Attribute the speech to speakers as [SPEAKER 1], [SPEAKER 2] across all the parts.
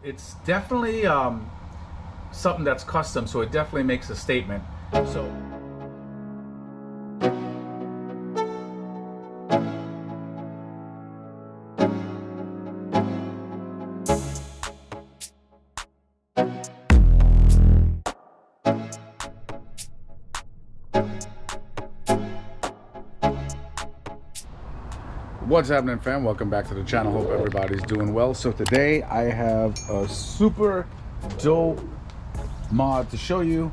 [SPEAKER 1] It's definitely something that's custom, so it definitely makes a statement. So what's happening, fam? Welcome back to the channel. Hope everybody's doing well. So today I have a super dope mod to show you,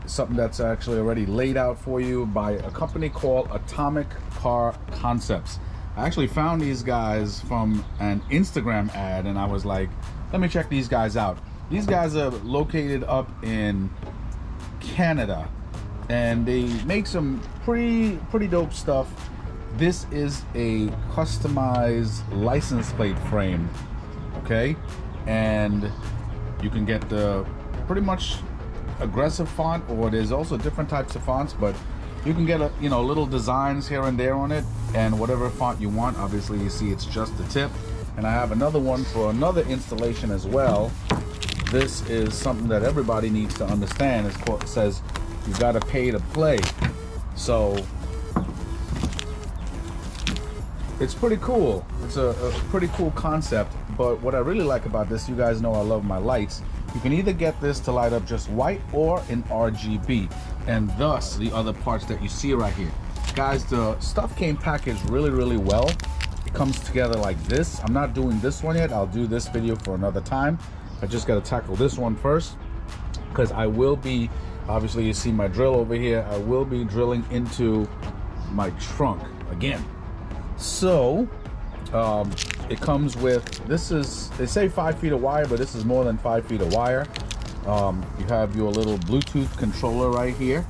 [SPEAKER 1] something that's actually already laid out for you by a company called Atomic Car Concepts. I actually found these guys from an Instagram ad and I was like, let me check these guys out. These guys are located up in Canada and they make some pretty dope stuff. This is a customized license plate frame, okay? And you can get the pretty much aggressive font, or there's also different types of fonts, but you can get little designs here and there on it, and whatever font you want. Obviously you see it's just the tip. And I have another one for another installation as well. This is something that everybody needs to understand. It says you gotta pay to play. So it's pretty cool. It's a pretty cool concept, but what I really like about this, you guys know I love my lights. You can either get this to light up just white or in RGB, and thus the other parts that you see right here. Guys, the stuff came packaged really well. It comes together like this. I'm not doing this one yet. I'll do this video for another time. I just got to tackle this one first, because I will be, obviously you see my drill over here, I will be drilling into my trunk again. So it comes with, this is, they say 5 feet of wire, but this is more than 5 feet of wire. You have your little Bluetooth controller right here.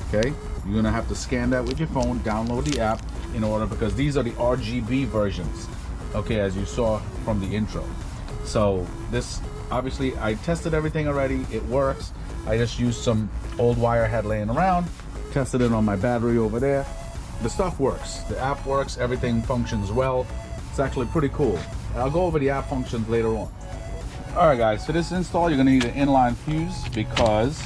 [SPEAKER 1] Okay, you're gonna have to scan that with your phone, download the app in order, because these are the RGB versions, okay, as you saw from the intro. So this, obviously I tested everything already, it works. I just used some old wire I had laying around, tested it on my battery over there. The stuff works, the app works, everything functions well. It's actually pretty cool. I'll go over the app functions later on. All right guys, for this install, you're gonna need an inline fuse, because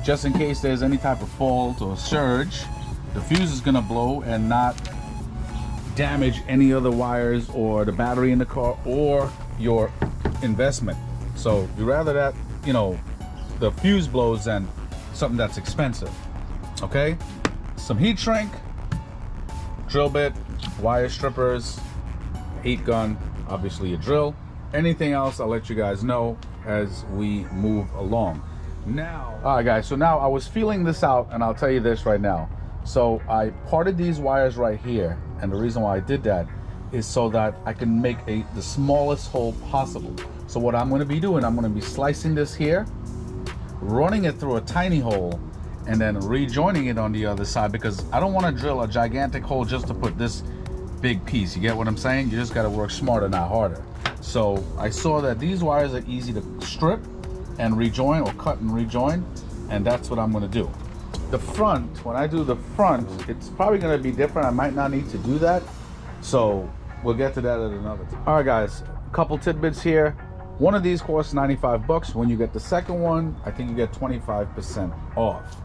[SPEAKER 1] just in case there's any type of fault or surge, the fuse is gonna blow and not damage any other wires or the battery in the car or your investment. So you'd rather that, the fuse blows than something that's expensive, okay? Some heat shrink, drill bit, wire strippers, heat gun, obviously a drill. Anything else, I'll let you guys know as we move along. Now, all right guys, so now I was feeling this out, and I'll tell you this right now. So I parted these wires right here, and the reason why I did that is so that I can make the smallest hole possible. So what I'm gonna be doing, I'm gonna be slicing this here, running it through a tiny hole, and then rejoining it on the other side, because I don't want to drill a gigantic hole just to put this big piece. You get what I'm saying? You just got to work smarter, not harder. So I saw that these wires are easy to strip and rejoin, or cut and rejoin, and that's what I'm going to do. The front, when I do the front, it's probably going to be different. I might not need to do that, so we'll get to that at another time. All right guys, a couple tidbits here. One of these costs 95 bucks. When you get the second one, I think you get 25% off.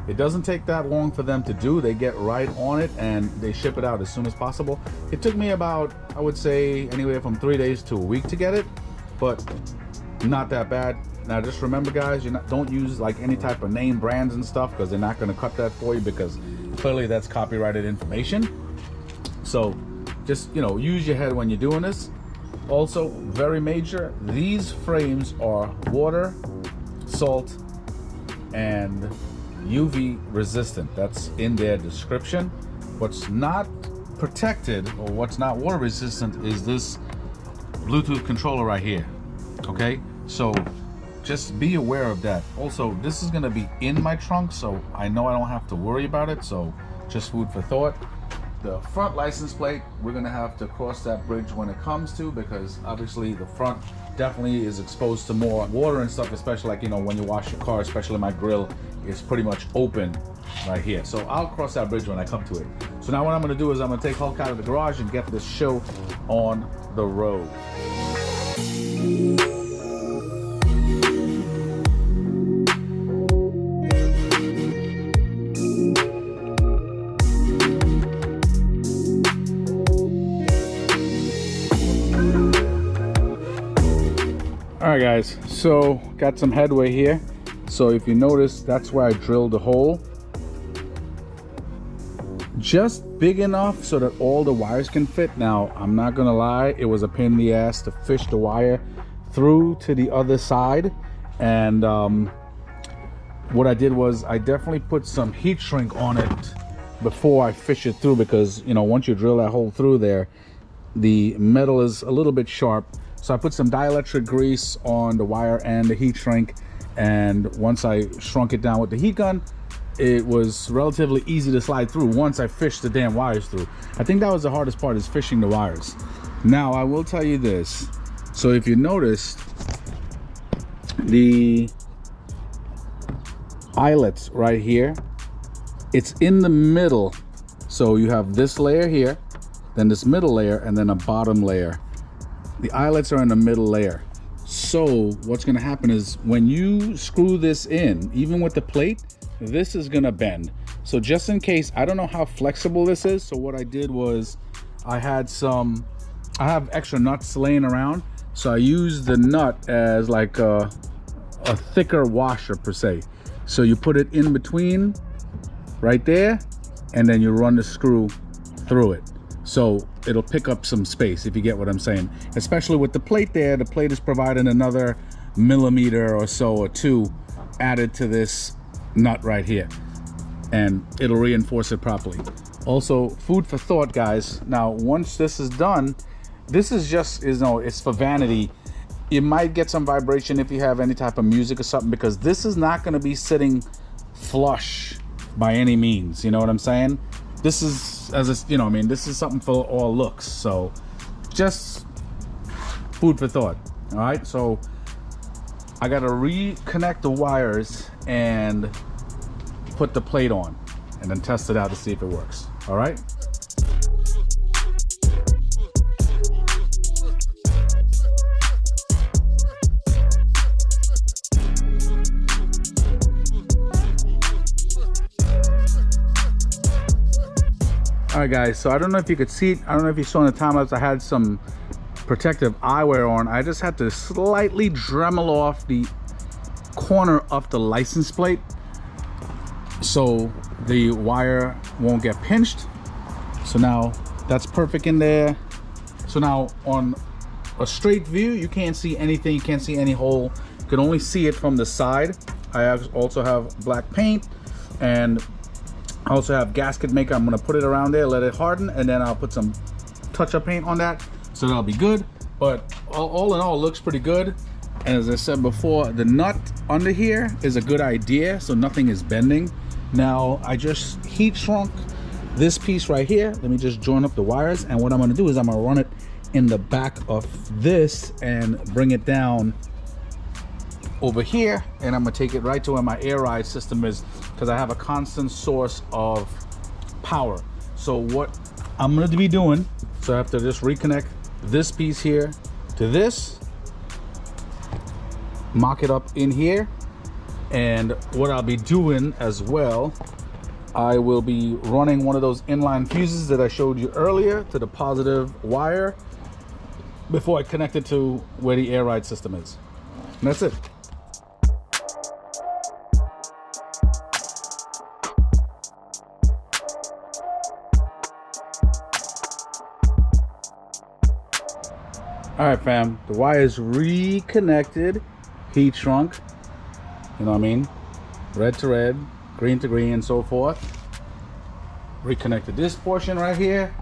[SPEAKER 1] It doesn't take that long for them to do. They get right on it and they ship it out as soon as possible. It took me about, I would say, anywhere from 3 days to a week to get it, but not that bad. Now just remember guys, don't use like any type of name brands and stuff, because they're not going to cut that for you, because clearly that's copyrighted information. So just use your head when you're doing this. Also, very major, these frames are water, salt, and UV resistant. That's in their description. What's not protected, or what's not water resistant, is this Bluetooth controller right here. Okay, so just be aware of that. Also, this is going to be in my trunk, so I know I don't have to worry about it. So just food for thought. The front license plate, we're going to have to cross that bridge when it comes to, because obviously the front definitely is exposed to more water and stuff, especially like when you wash your car, especially my grill is pretty much open right here. So I'll cross that bridge when I come to it. So now what I'm going to do is I'm going to take Hulk out of the garage and get this show on the road. All right guys, so got some headway here. So if you notice, that's where I drilled the hole, just big enough so that all the wires can fit. Now I'm not gonna lie, it was a pain in the ass to fish the wire through to the other side. And what I did was I definitely put some heat shrink on it before I fish it through, because you know, once you drill that hole through there, the metal is a little bit sharp. So I put some dielectric grease on the wire and the heat shrink, and once I shrunk it down with the heat gun, it was relatively easy to slide through once I fished the damn wires through. I think that was the hardest part, is fishing the wires. Now I will tell you this, so if you noticed, the eyelets right here, it's in the middle. So you have this layer here, then this middle layer, and then a bottom layer. The eyelets are in the middle layer. So what's gonna happen is when you screw this in, even with the plate, this is gonna bend. So just in case, I don't know how flexible this is, so what I did was I have extra nuts laying around, so I used the nut as like a thicker washer per se. So you put it in between right there, and then you run the screw through it. So it'll pick up some space, if you get what I'm saying. Especially with the plate there, the plate is providing another millimeter or so or two added to this nut right here, and it'll reinforce it properly. Also, food for thought, guys. Now, once this is done, this is just, it's for vanity. You might get some vibration if you have any type of music or something, because this is not going to be sitting flush by any means. You know what I'm saying? This is, this is something for all looks. So just food for thought. All right, so I got to reconnect the wires and put the plate on, and then test it out to see if it works. All right. All right guys, so I don't know if you could see it. I don't know if you saw in the time lapse, I had some protective eyewear on. I just had to slightly Dremel off the corner of the license plate so the wire won't get pinched. So now that's perfect in there. So now on a straight view, you can't see anything, you can't see any hole, you can only see it from the side. I also have black paint, and I also have gasket maker. I'm gonna put it around there, let it harden, and then I'll put some touch-up paint on that, so that'll be good. But all in all, it looks pretty good. And as I said before, the nut under here is a good idea, so nothing is bending. Now I just heat shrunk this piece right here. Let me just join up the wires, and what I'm gonna do is I'm gonna run it in the back of this and bring it down over here, and I'm gonna take it right to where my air ride system is, because I have a constant source of power. So what I'm gonna be doing, so I have to just reconnect this piece here to this, mock it up in here, and what I'll be doing as well, I will be running one of those inline fuses that I showed you earlier to the positive wire before I connect it to where the air ride system is. And that's it. All right, fam, the wire is reconnected, heat shrunk, you know what I mean? Red to red, green to green, and so forth. Reconnected this portion right here.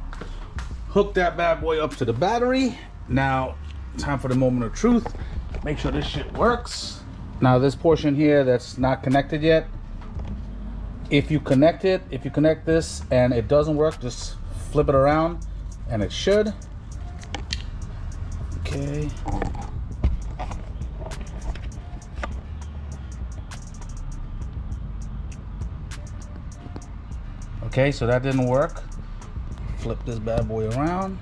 [SPEAKER 1] Hook that bad boy up to the battery. Now, time for the moment of truth. Make sure this shit works. Now, this portion here that's not connected yet, if you connect this and it doesn't work, just flip it around and it should. Okay. Okay, so that didn't work. Flip this bad boy around.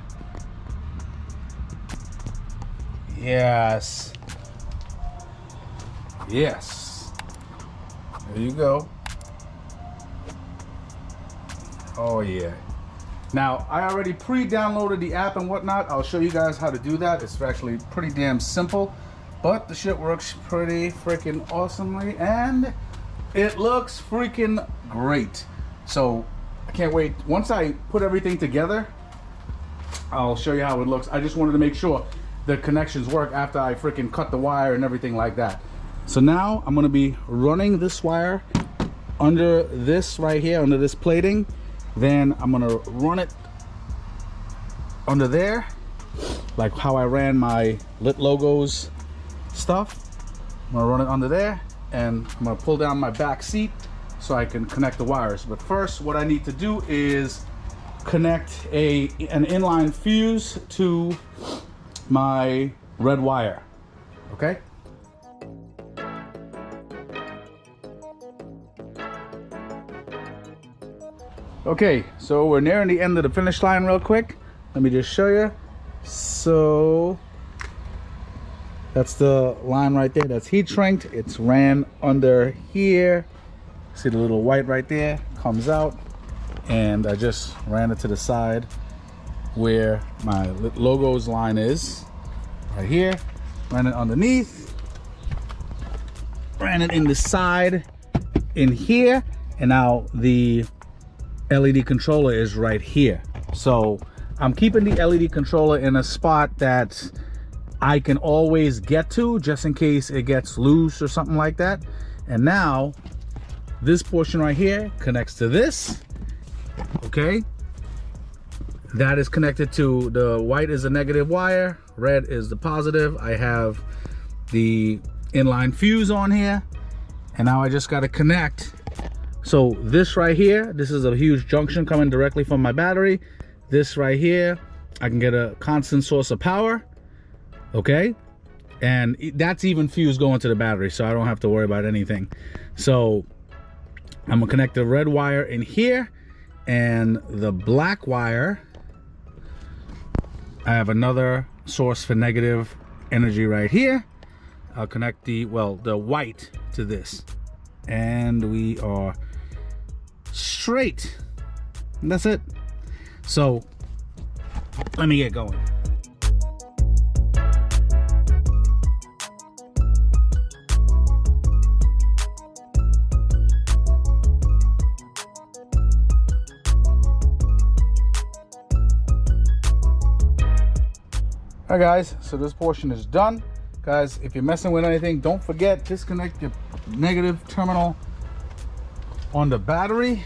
[SPEAKER 1] Yes. Yes. There you go. Oh yeah. Now, I already pre-downloaded the app and whatnot. I'll show you guys how to do that. It's actually pretty damn simple. But the shit works pretty freaking awesomely, and it looks freaking great. So I can't wait. Once I put everything together, I'll show you how it looks. I just wanted to make sure the connections work after I freaking cut the wire and everything like that. So now I'm gonna be running this wire under this right here, under this plating. Then I'm gonna run it under there, like how I ran my Lit Logos stuff. I'm gonna run it under there, and I'm gonna pull down my back seat so I can connect the wires. But first, what I need to do is connect an inline fuse to my red wire. Okay? Okay, so we're nearing the end of the finish line real quick. Let me just show you. So that's the line right there. That's heat shrinked. It's ran under here. See the little white right there? Comes out. And I just ran it to the side where my Logos line is. Right here. Ran it underneath. Ran it in the side in here. And now the LED controller is right here. So I'm keeping the LED controller in a spot that I can always get to, just in case it gets loose or something like that. And now this portion right here connects to this. Okay, that is connected to the white is the negative wire, red is the positive. I have the inline fuse on here, and now I just got to connect. So this right here, this is a huge junction coming directly from my battery. This right here, I can get a constant source of power. Okay, and that's even fuse going to the battery, so I don't have to worry about anything. So I'm gonna connect the red wire in here, and the black wire, I have another source for negative energy right here. I'll connect the white to this, and we are straight. And that's it. So let me get going. All right guys, so this portion is done. Guys, if you're messing with anything, don't forget, disconnect your negative terminal on the battery.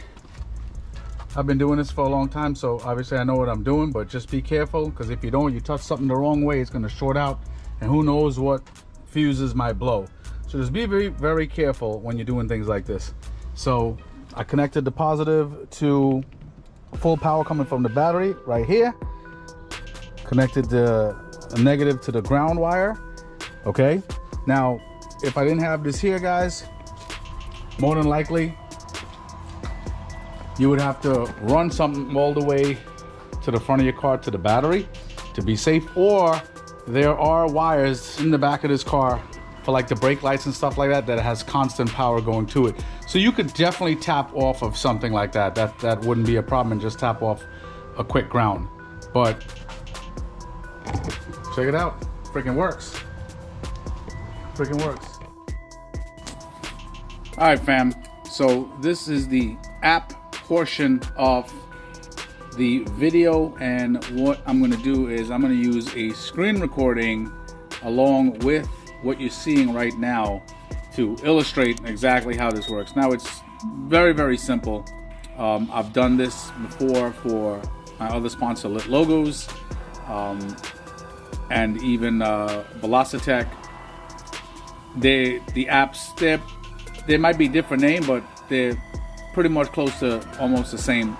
[SPEAKER 1] I've been doing this for a long time, so obviously I know what I'm doing, but just be careful, because if you don't, you touch something the wrong way, it's gonna short out, and who knows what fuses might blow. So just be very, very careful when you're doing things like this. So I connected the positive to full power coming from the battery right here. Connected the negative to the ground wire. Okay, now if I didn't have this here, guys, more than likely you would have to run something all the way to the front of your car to the battery to be safe, or there are wires in the back of this car for like the brake lights and stuff like that that has constant power going to it. So you could definitely tap off of something like that. That wouldn't be a problem, and just tap off a quick ground. But check it out, freaking works. Freaking works. All right, fam. So this is the app portion of the video, and what I'm gonna do is I'm gonna use a screen recording along with what you're seeing right now to illustrate exactly how this works. Now it's very, very simple. I've done this before for my other sponsor, Lit Logos, and even Velocitech. The apps, they might be different name, but they're pretty much close to almost the same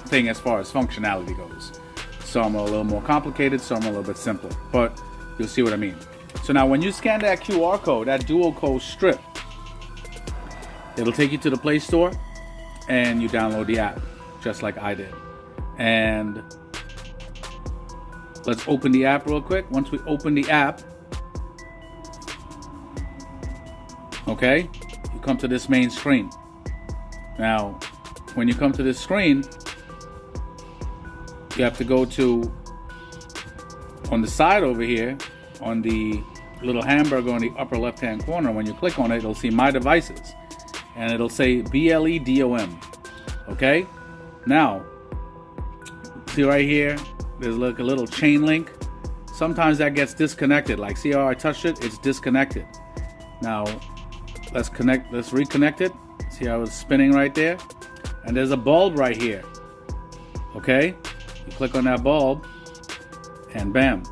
[SPEAKER 1] thing as far as functionality goes. Some are a little more complicated, some are a little bit simpler, but you'll see what I mean. So now when you scan that QR code, that dual code strip, it'll take you to the Play Store and you download the app, just like I did. And let's open the app real quick. Once we open the app, okay, you come to this main screen. Now, when you come to this screen, you have to go to, on the side over here, on the little hamburger on the upper left hand corner. When you click on it, it'll see my devices and it'll say BLEDOM. Okay, now see right here, there's like a little chain link. Sometimes that gets disconnected. Like, see how I touched it? It's disconnected. Now let's reconnect it. See how it's spinning right there? And there's a bulb right here. Okay, you click on that bulb and bam,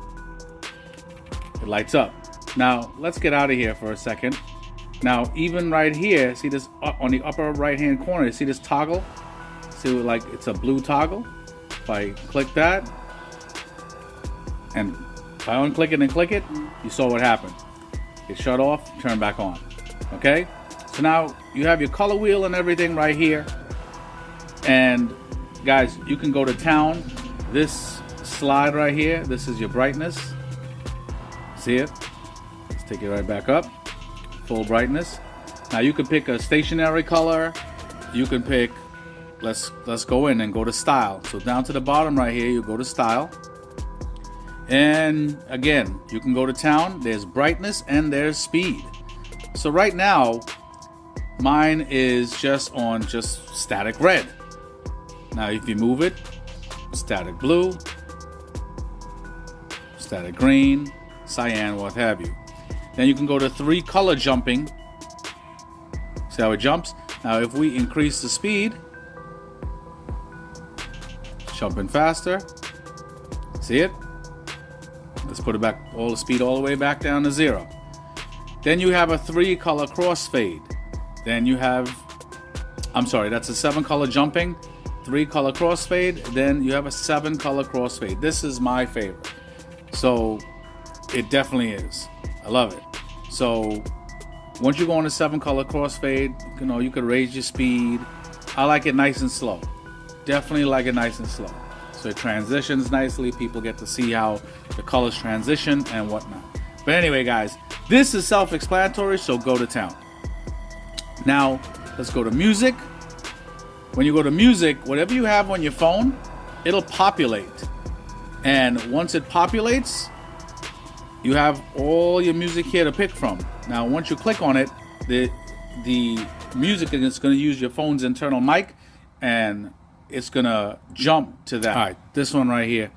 [SPEAKER 1] it lights up. Now let's get out of here for a second. Now even right here, see this on the upper right hand corner, you see this toggle? See, like, it's a blue toggle. If I click that and if I unclick it and click it, you saw what happened. It shut off, turned back on. Okay, so now you have your color wheel and everything right here. And guys, you can go to town. This slide right here, this is your brightness. See it? Let's take it right back up. Full brightness. Now you can pick a stationary color. You can pick, let's go in and go to style. So down to the bottom right here, you go to style. And again, you can go to town. There's brightness and there's speed. So right now, mine is just on static red. Now if you move it, static blue, static green, cyan, what have you. Then you can go to 3 color jumping. See how it jumps? Now if we increase the speed, jumping faster. See it? Let's put it back, all the speed all the way back down to 0. Then you have a 3 color crossfade. Then you have, I'm sorry, that's a 7 color jumping, 3 color crossfade. Then you have a 7 color crossfade. This is my favorite. So it definitely is. I love it. So once you go on a 7 color crossfade, you know, you could raise your speed. I like it nice and slow. Definitely like it nice and slow. So it transitions nicely. People get to see how the colors transition and whatnot. But anyway, guys, this is self-explanatory, so go to town. Now, let's go to music. When you go to music, whatever you have on your phone, it'll populate. And once it populates, you have all your music here to pick from. Now, once you click on it, the music is going to use your phone's internal mic, and it's going to jump to that. All right, this one right here.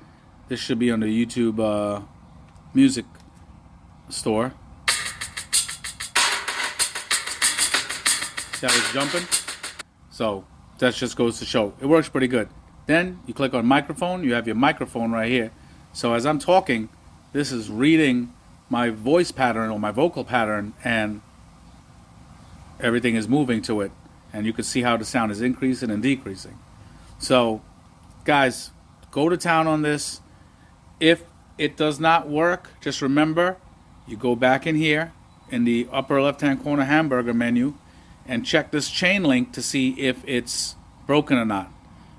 [SPEAKER 1] This should be on the YouTube music store. See how it's jumping? So that just goes to show. It works pretty good. Then you click on microphone. You have your microphone right here. So as I'm talking, this is reading my voice pattern or my vocal pattern, and everything is moving to it. And you can see how the sound is increasing and decreasing. So guys, go to town on this. If it does not work, just remember, you go back in here in the upper left hand corner hamburger menu and check this chain link to see if it's broken or not,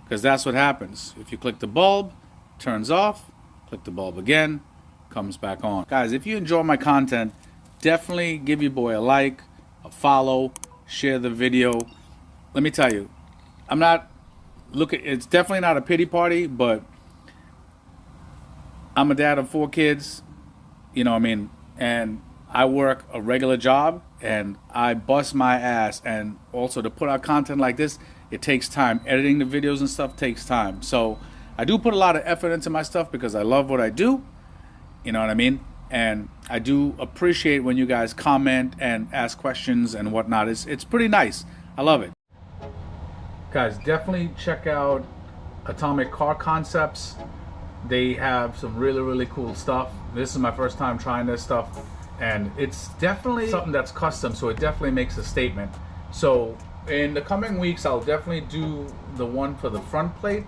[SPEAKER 1] because that's what happens. If you click the bulb, it turns off. Click the bulb again, comes back on. Guys, if you enjoy my content, definitely give your boy a like, a follow, share the video. Let me tell you, it's definitely not a pity party, but I'm a dad of 4 kids, you know what I mean, and I work a regular job and I bust my ass, and also to put out content like this, it takes time. Editing the videos and stuff takes time. So I do put a lot of effort into my stuff because I love what I do, you know what I mean, and I do appreciate when you guys comment and ask questions and whatnot. It's pretty nice. I love it. Guys, definitely check out Atomic Car Concepts. They have some really cool stuff. This is my first time trying this stuff, and it's definitely something that's custom, so it definitely makes a statement. So in the coming weeks, I'll definitely do the one for the front plate,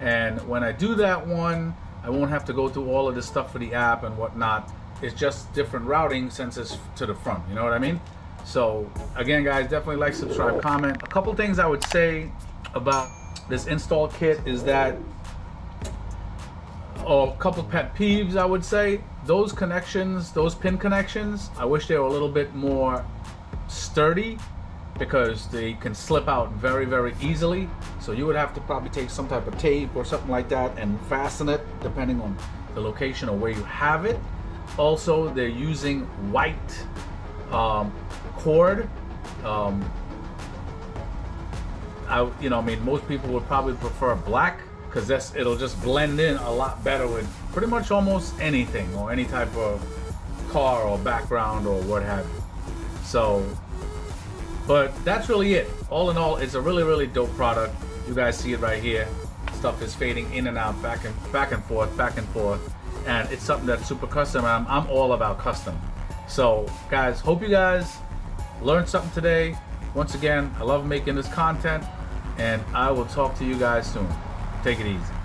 [SPEAKER 1] and when I do that one, I won't have to go through all of this stuff for the app and whatnot. It's just different routing since it's to the front, you know what I mean? So again, guys, definitely like, subscribe, comment. A couple things I would say about this install kit is that, or a couple pet peeves I would say, those connections, those pin connections, I wish they were a little bit more sturdy, because they can slip out very easily. So you would have to probably take some type of tape or something like that and fasten it, depending on the location or where you have it. Also, they're using white cord. I mean, most people would probably prefer black because it'll just blend in a lot better with pretty much almost anything or any type of car or background or what have you. So, but that's really it. All in all, it's a really, really dope product. You guys see it right here. Stuff is fading in and out, back and forth, and it's something that's super custom. I'm all about custom. So, guys, hope you guys learned something today. Once again, I love making this content, and I will talk to you guys soon. Take it easy.